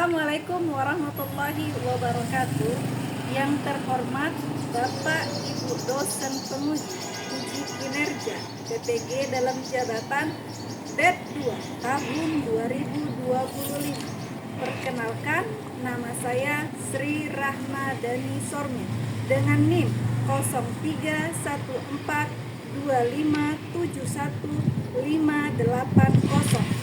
Assalamualaikum warahmatullahi wabarakatuh. Yang terhormat Bapak Ibu dosen penguji uji kinerja PPG dalam jabatan Det 2 tahun 2025. Perkenalkan, nama saya Sri Rahmadani Sormin dengan NIM 0314257158.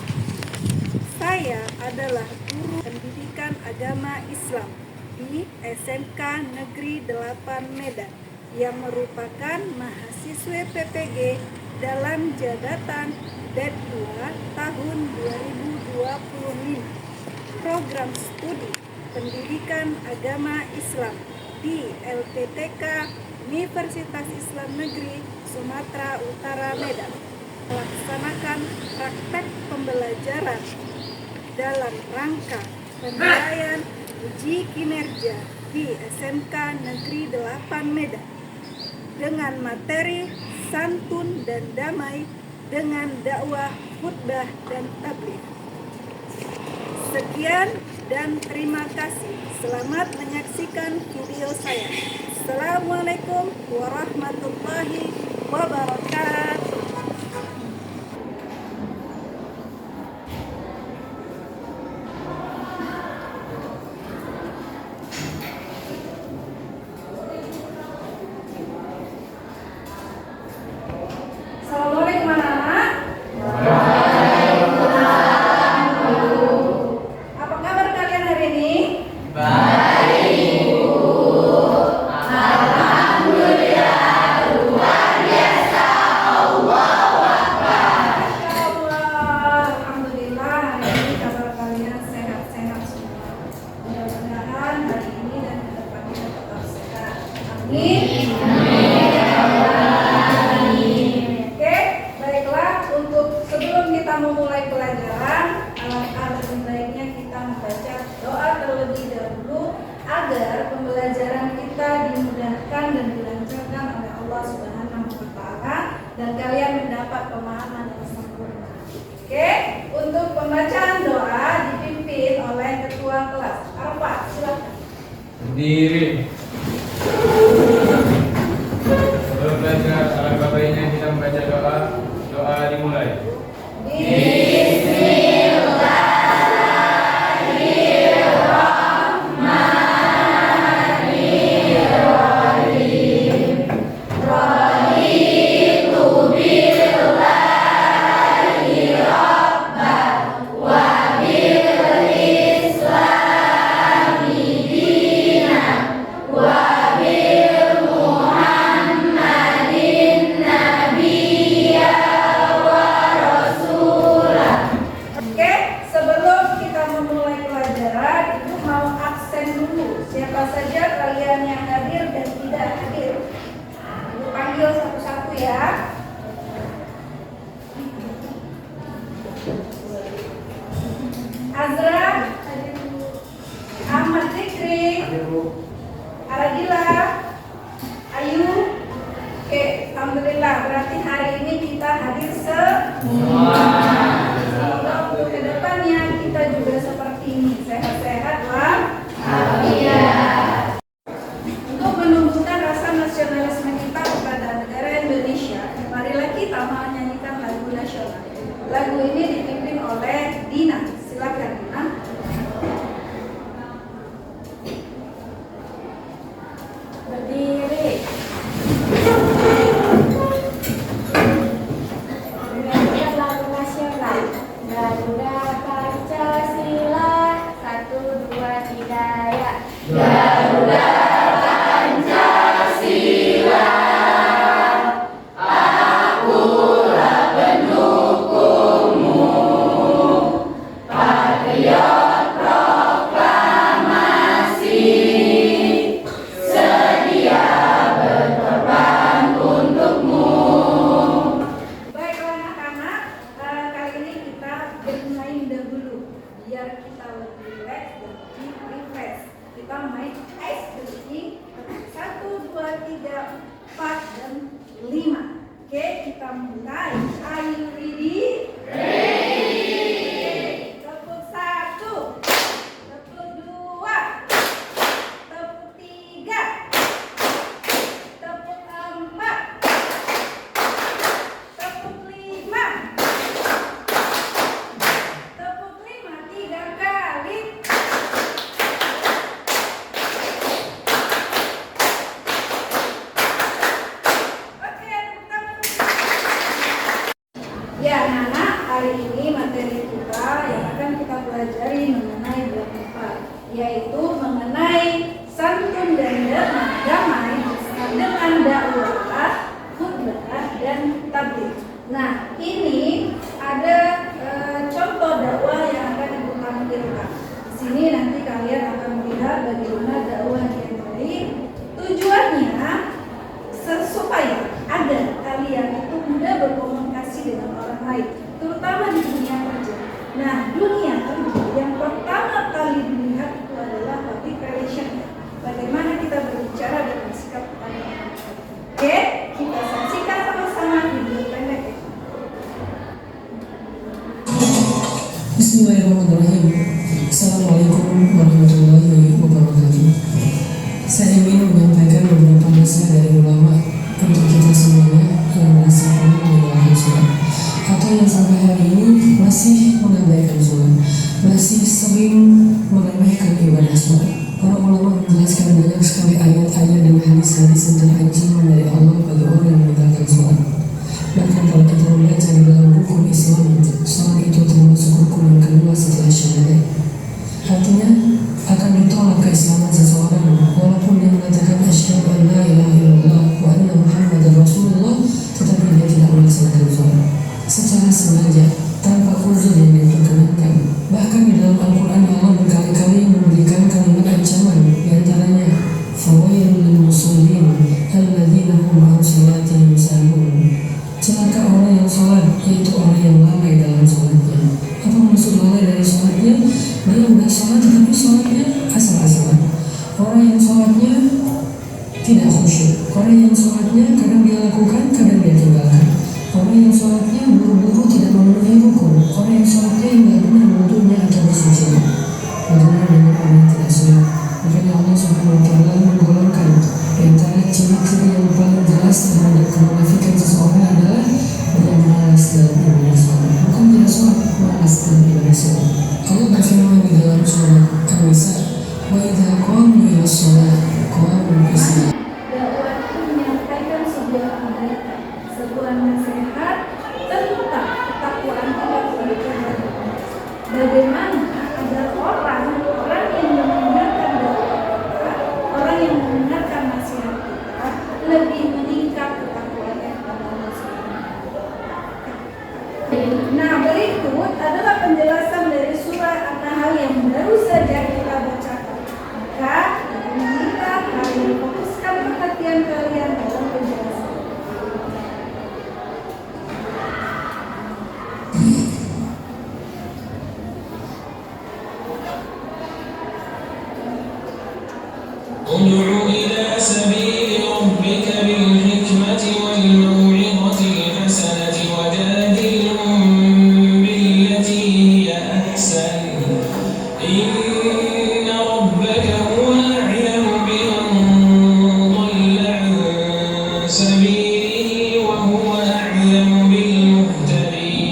Saya adalah guru pendidikan agama Islam di SMK Negeri 8 Medan yang merupakan mahasiswa PPG dalam jabatan Det 2 tahun 2025. Program studi pendidikan agama Islam di LPTK Universitas Islam Negeri Sumatera Utara Medan melaksanakan praktek pembelajaran dalam rangka penilaian uji kinerja di SMK Negeri 8 Medan dengan materi santun dan damai dengan dakwah, khutbah, dan tabligh. Sekian dan terima kasih. Selamat menyaksikan video saya. Assalamualaikum warahmatullahi wabarakatuh. Assalamualaikum anak-anak. Apa kabar kalian hari ini? Baik, Bu. Alhamdulillah, luar biasa. Allahu Akbar. Alhamdulillah, hari ini kabar kalian sehat-sehat semua. Mudah-mudahan hari ini dan ke depannya tetap sehat. Amin. Oke, baiklah, untuk sebelum kita memulai pelajaran, alangkah lebih baiknya kita membaca doa terlebih dahulu agar pembelajaran kita dimudahkan dan dilancarkan oleh Allah Subhanahu wa Ta'ala dan kalian mendapat pemahaman yang sempurna. Oke, untuk pembacaan doa dipimpin oleh ketua kelas. Arafat, silakan. Berdiri. Sebelum belajar, alangkah baiknya kita membaca doa. Doa dimulai. Oke, sebelum kita memulai pelajaran, Ibu mau absen dulu. Siapa saja kalian yang hadir dan tidak hadir. Ibu panggil satu-satu ya. Azra, Ahmad Fikri, Aradila, Ayu. Oke, alhamdulillah. Berarti hari ini kita hadir semua. Semoga untuk kedepannya kita juga seperti ini, sehat-sehat lah. Untuk menumbuhkan rasa nasionalisme kita kepada negara Indonesia, marilah kita menyanyikan lagu nasional. Lagu ini dipimpin oleh Dina. Silakan Dina. Berdiri. Menyanyikan lagu nasional Garuda Pancasila 1, 2, 3 ya. Garuda Pancasila, akulah pendukungmu. Patriot proklamasi, sedia berkorban untukmu. Baiklah anak-anak, kali ini kita bermain dahulu biar kita lebih relax dan lebih refresh. Kita main ice breaking 1, 2, 3, 4, dan 5. Oke, kita mulai. Are you ready? Ready. Tepuk 1, tepuk Ya, anak-anak, hari ini materi kita yang akan kita pelajari mengenai berapa, yaitu mengenai santun dan damai dengan dakwah, khutbah, dan tabligh. Nah, ini ada contoh dakwah yang akan Ibu tampilkan. Di sini nanti kalian akan melihat bagaimana dakwah yang baik. Tujuannya supaya agar kalian itu mudah berkomunikasi dengan orang lain, terutama di dunia kerja. Nah, dunia kerja yang pertama kali dilihat itu adalah public relation. Bagaimana kita berbicara dan bersikap kepada orang. Oke, kita saksikan sama-sama video pendek ya. Bismillahirrahmanirrahim. Assalamualaikum warahmatullahi wabarakatuh. Saya ingin menyampaikan beberapa nasihat dari ulama untuk kita semuanya yang merasa perlu menjalankan sholat atau yang sampai hari ini masih mengabaikan sholat, masih sering meremehkan ibadah sholat. Para ulama menjelaskan banyak sekali ayat-ayat dan hadis-hadis tentang ancaman dari Allah bagi orang yang meninggalkan sholat. Bahkan kalau kita membaca di dalam rukun Islam, sholat itu termasuk rukun yang kedua setelah syahadat. Artinya akan ditolak keislaman seseorang walaupun dia mengatakan asyhadu an la ilaha illallah wa anna muhammadar rasulullah, tetapi dia tidak melaksanakan sholat secara sengaja tanpa uzur yang diperkenankan. Bahkan di dalam Al-Quran Allah berkali-kali memberikan kalimat ancaman, diantaranya fawailul lil musallin alladzina hum an sholatihim sahun. Celaka orang yang sholat, yaitu orang yang lalai dalam sholatnya. Apa maksud lalai dari sholatnya? Dia udah sholat tetapi sholatnya asal-asalan. Orang yang sholatnya tidak khusyuk. Orang yang sholatnya kadang dia lakukan, kadang dia tinggalkan. Orang yang sholatnya buru-buru tidak memenuhi rukun. Orang yang sholatnya tidak benar wudhunya atau bersucinya. Bagaimana dengan orang yang tidak sholat? Makanya Allah Subhanahu wa Ta'ala menggolongkan di antara ciri-ciri yang paling jelas terhadap kemunafikan seseorang adalah dia malas dalam ibadah sholat. Bukan tidak sholat, malas dalam ibadah sholat. Allah berfirman di dalam surah An-Nisa, wa idza qamu ila sholat qamu kusala. Dakwah itu menyampaikan sebuah kebaikan, sebuah nasihat tentang ketakwaan kita kepada Tuhan. Bagaimana agar orang yang mendengarkan dakwah kita, orang yang mendengarkan nasihat kita lebih meningkat ketakwaannya kepada Allah Subhanahu wa Ta'ala. Nah, berikut adalah penjelasan dari surah An-Nahl yang baru saja kita bacakan. Maka, kita kalian fokuskan perhatian kalian dalam penjelasan. ادع إلى سبيل ربك بالحكمة والموعظة الحسنة وجادلهم بالتي هي أحسن إن ربك هو أعلم بمن ضل عن سبيله وهو أعلم بالمهتدين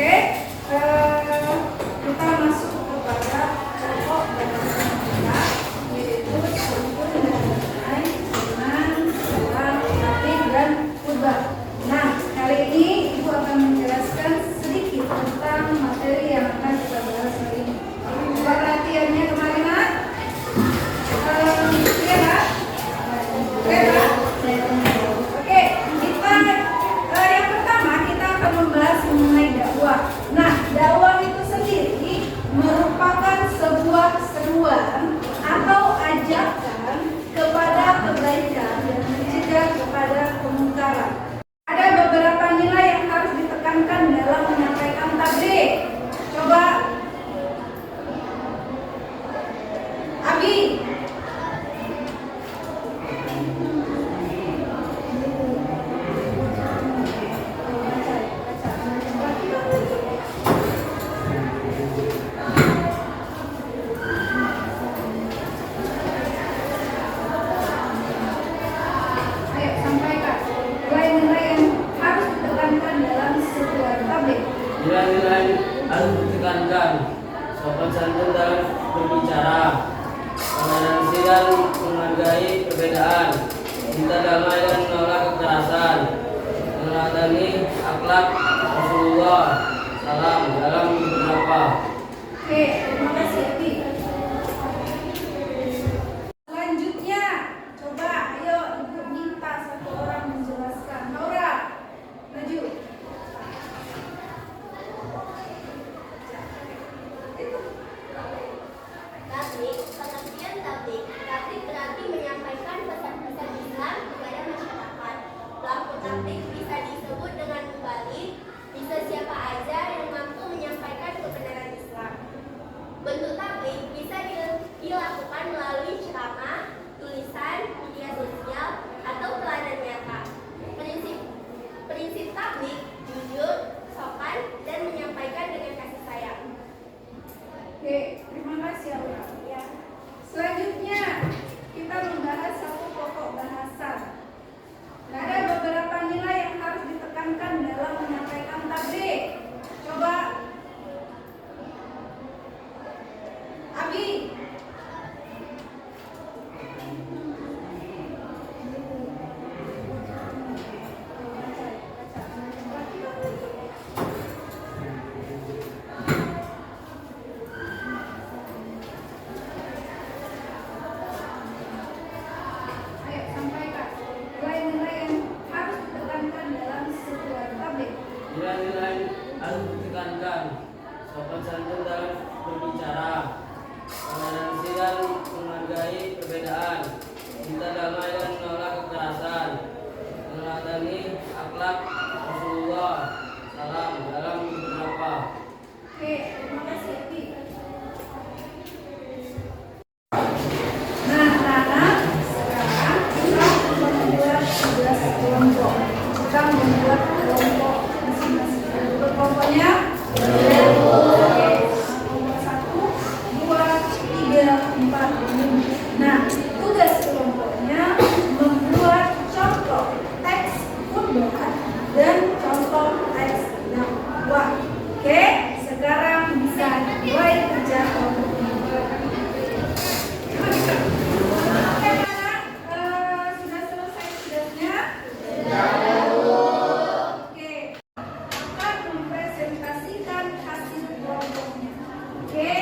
Oke, kita masuk kepada pokok bahasa kita, yaitu rukun dan nilai, iman, salam, takbir, dan khutbah. Nah, kali ini Ibu akan menjelaskan sedikit tentang materi yang akan kita bahas hari ini. Coba latihannya kemarin, Nak? Iya, Nak? Oke, Nak? Oke, kita yang pertama kita akan membahas mengenai dakwah. Nah, dakwah itu sendiri merupakan sebuah seruan atau ajakan kepada kebaikan dan mencegah kepada kemungkaran. Ada beberapa nilai yang harus ditekankan dalam menyampaikan tabligh. Coba Abi. Ayo sampaikan nilai-nilai yang harus ditekankan dalam sebuah tabligh. Nilai-nilai harus ditekankan sopan santun dalam berbicara, toleransi dan menghargai perbedaan, cinta damai dan menolak kekerasan, meneladani akhlak Rasulullah salam dalam berdakwah. Oke, terima kasih Abi. Selanjutnya, coba ayo Ibu minta satu orang menjelaskan. Laura, maju. Tabligh, pengertian tabligh. Tabligh berarti menyampaikan pesan-pesan Islam kepada masyarakat. Pelaku tabligh bisa disebut dengan mubalik, bisa siapa aja yang mampu menyampaikan kebenaran Islam. Bentuk tabligh bisa dilakukan melalui ceramah, tulisan, media sosial, atau pelajaran nyata. Prinsip tabligh jujur, sopan, dan menyampaikan dengan kasih sayang. Oke, terima kasih Laura. Ya. Selanjutnya, kita membahas satu pokok bahasa. Nah, ada beberapa nilai yang harus ditekankan dalam menyampaikan tabligh. Coba Abi. Ayo sampaikan nilai-nilai yang harus ditekankan dalam sebuah tabligh. Nilai-nilai harus ditekankan sopan santun dalam berbicara, toleransi dan menghargai perbedaan, cinta damai dan menolak kekerasan, meneladani akhlak Rasulullah salam dalam berdakwah. Oke, terima kasih Abi. Nah, anak-anak, sekarang kita membuat tugas kelompok. Kita membuat kelompok masing-masing. Bentuk kelompoknya oke. Kelompok 1, 2, 3, 4, 5. Nah, tugas kelompoknya membuat contoh teks khutbah dan contoh teks dakwah. Oke, sekarang bisa mulai kerja kelompoknya. Oke, anak, sudah selesai tugasnya? Oke, akan mempresentasikan hasil kelompoknya. Oke,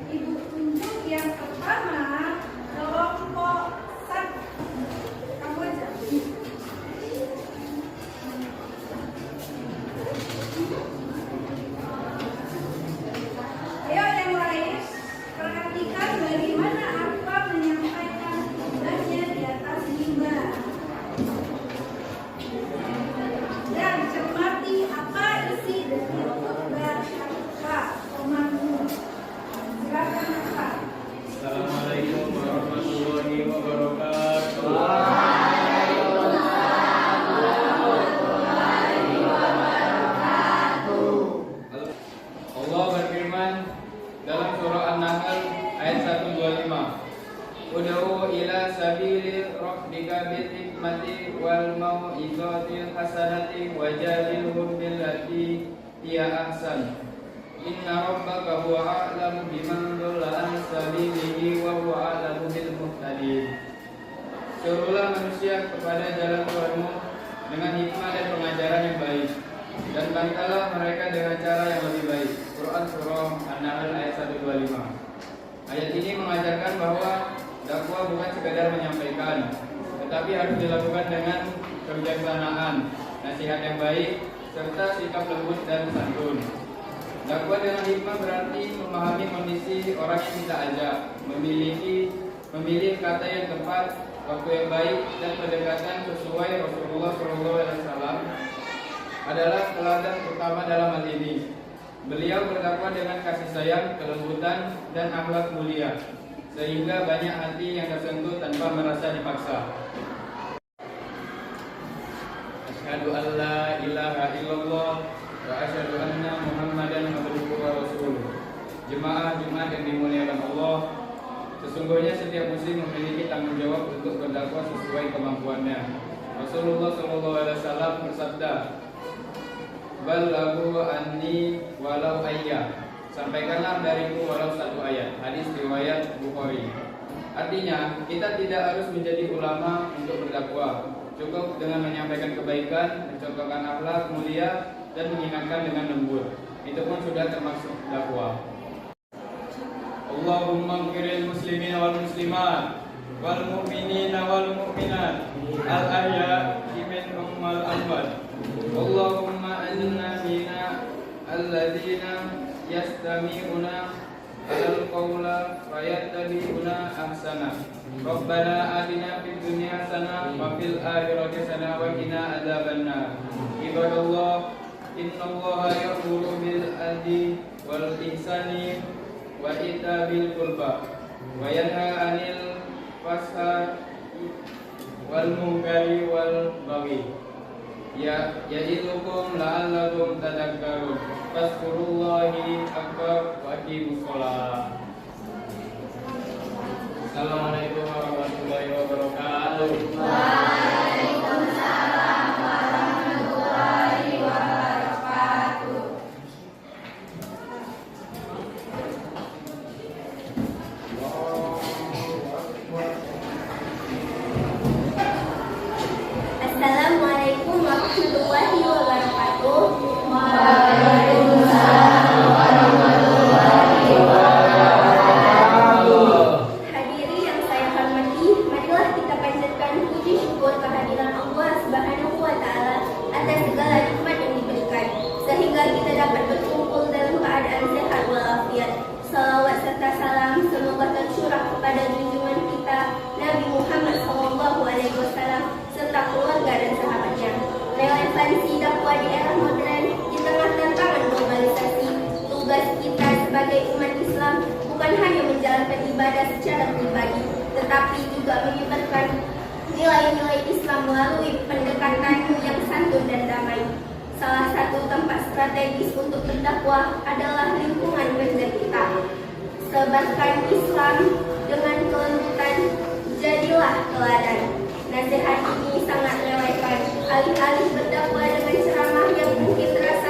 Ibu tunjuk yang pertama kelompok 1. Kamu aja. Ayo yang lain, perhatikan bagaimana Arfa menyampaikan khutbahnya di atas mimbar. Dan cermati apa isi dari khutbah Arfa, komanmu. Silakan Arfa. Assalamualaikum warahmatullahi wabarakatuh. Allah berfirman dalam surah An-Nahl ayat 125. Ud'u ila sabili rabbika bil hikmati wal mau'izatil hasanati wajadilhum billati hiya ahsan. Inna rabbaka huwa a'lamu biman dhalla an sabilihi wa huwa a'lamu bil muhtadin. Suruhlah manusia kepada jalan Tuhanmu dengan hikmah dan pengajaran yang baik, dan bantahlah mereka dengan cara yang lebih baik. Quran Surah An-Nahl ayat 125. Ayat ini mengajarkan bahwa dakwah bukan sekadar menyampaikan, tetapi harus dilakukan dengan kebijaksanaan, nasihat yang baik, serta sikap lembut dan santun. Dakwah dengan hikmah berarti memahami kondisi orang yang kita ajak, memilih kata yang tepat, waktu yang baik, dan pendekatan sesuai Rasulullah SAW adalah teladan utama dalam hal ini. Beliau berdakwah dengan kasih sayang, kelembutan, dan akhlak mulia, sehingga banyak hati yang tersentuh tanpa merasa dipaksa. Asyhadu an la ilaha illallah wa asyhadu anna Muhammadan abduhu wa rasuluh. Jemaah Jumat yang dimuliakan Allah, sesungguhnya setiap muslim memiliki tanggung jawab untuk berdakwah sesuai kemampuannya. Rasulullah SAW bersabda, "Balaghu anni walau ayya." Sampaikanlah dariku walau satu ayat. Hadis riwayat Bukhari. Artinya, kita tidak harus menjadi ulama untuk berdakwah. Cukup dengan menyampaikan kebaikan, mencontohkan akhlak mulia, dan mengingatkan dengan lembut. Itu pun sudah termasuk dakwah. Allahumma ighfirlil muslimina wal muslimat wal mu'minina wal mu'minat al ahya'i minhum wal amwat. Allahumma ajilna mina alladzina yastami'una al-qawla fayattabi'una ahsana. Rabbana atina fid dunya hasanah wa fil akhirati hasanah wa qina adzabannar. Ibadallah, innallaha ya'muru bil adli wal ihsani wa itabil qurba wa yanha 'anil fahsya'i wal munkari wal baghi. Ya'idukum la'allakum tadhakkarun. Fazkurullahi akbar wa aqimus shalah. Assalamualaikum warahmatullahi wabarakatuh. Waalaikumsalam warahmatullahi wabarakatuh. Assalamualaikum warahmatullahi wabarakatuh. Waalaikumsalam warahmatullahi wabarakatuh. Hadirin yang saya hormati, marilah kita panjatkan puji syukur kehadiran Allah Subhanahu wa taala atas segala nikmat yang diberikan sehingga kita dapat berkumpul dalam keadaan sehat walafiat. Salawat serta salam semoga tercurah kepada junjungan kita Nabi Muhammad SAW serta keluarga dan sahabatnya. Relevansi dakwah di era modern di tengah tantangan globalisasi, tugas kita sebagai umat Islam bukan hanya menjalankan ibadah secara pribadi, tetapi juga menyebarkan nilai-nilai Islam melalui pendekatan yang santun dan damai. Salah satu tempat strategis untuk berdakwah adalah lingkungan kerja kita. Sebarkan Islam dengan kelembutan, jadilah teladan. Nasihat ini sangat relevan. Alih-alih berdakwah dengan ceramah yang mungkin terasa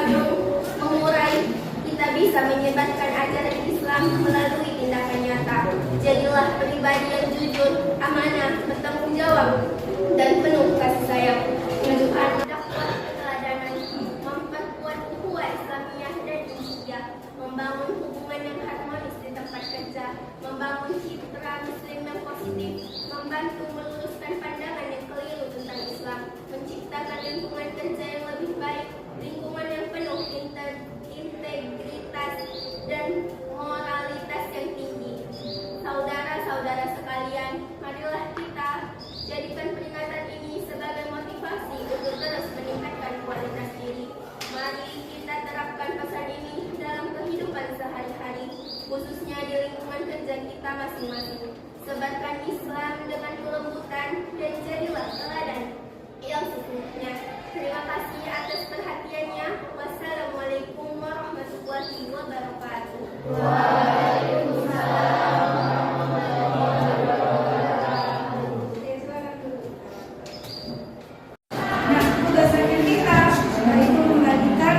mengurai, kita bisa menyebarkan ajaran Islam melalui tindakan nyata. Jadilah pribadi yang jujur, amanah, bertanggung jawab, dan penuh kasih sayang. Tujuan dakwah keteladanan memperkuat ukhuwah Islamiyah dan Indonesia, membangun hubungan yang harmonis di tempat kerja, membangun citra Muslim yang positif, membantu meluruskan pandangan yang keliru tentang Islam, menciptakan lingkungan kerja yang lebih baik, lingkungan yang penuh integritas dan moralitas yang tinggi. Saudara-saudara sekalian, marilah kita jadikan peringatan ini sebagai motivasi untuk terus meningkatkan kualitas diri. Mari kita terapkan pesan ini dalam kehidupan sehari-hari, khususnya di lingkungan kerja kita masing-masing. Sebarkan Islam dengan kelembutan dan jadilah teladan yang sesungguhnya. Terima kasih atas perhatiannya. Wassalamualaikum warahmatullahi wabarakatuh. Waalaikumsalam warahmatullahi wabarakatuh. Nah, tugas akhir kita yaitu membagikan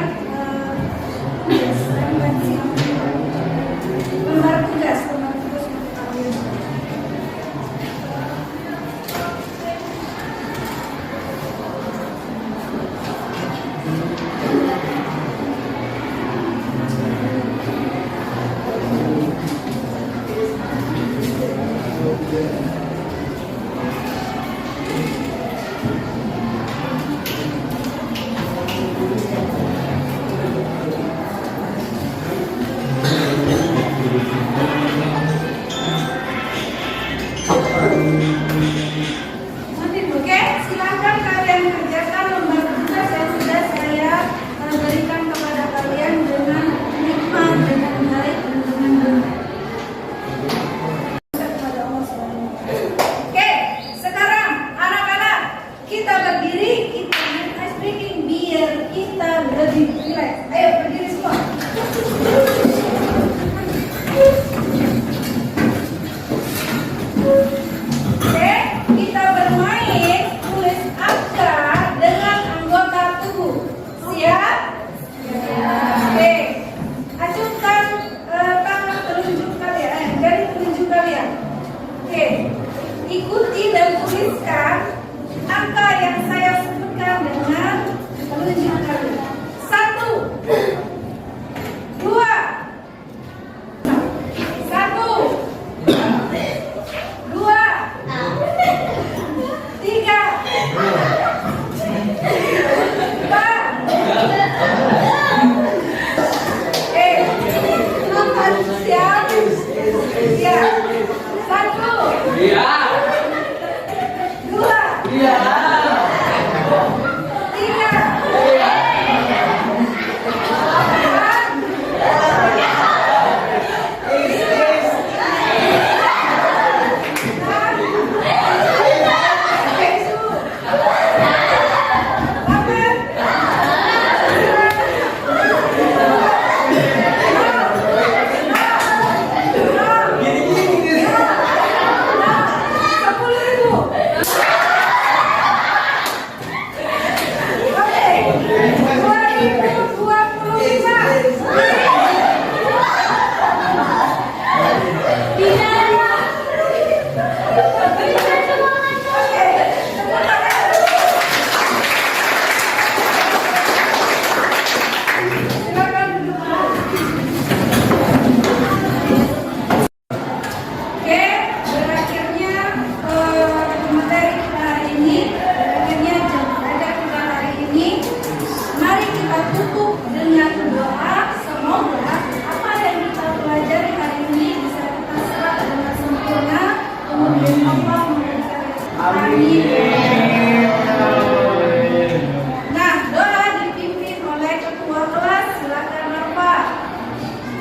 ketua kelas, silakan Bapak.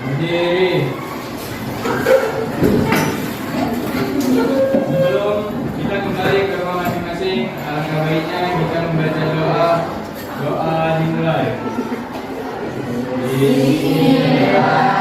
Berdiri. Sebelum kita kembali ke rumah masing-masing, alangkah baiknya kita membaca doa. Doa dimulai. Bismillah.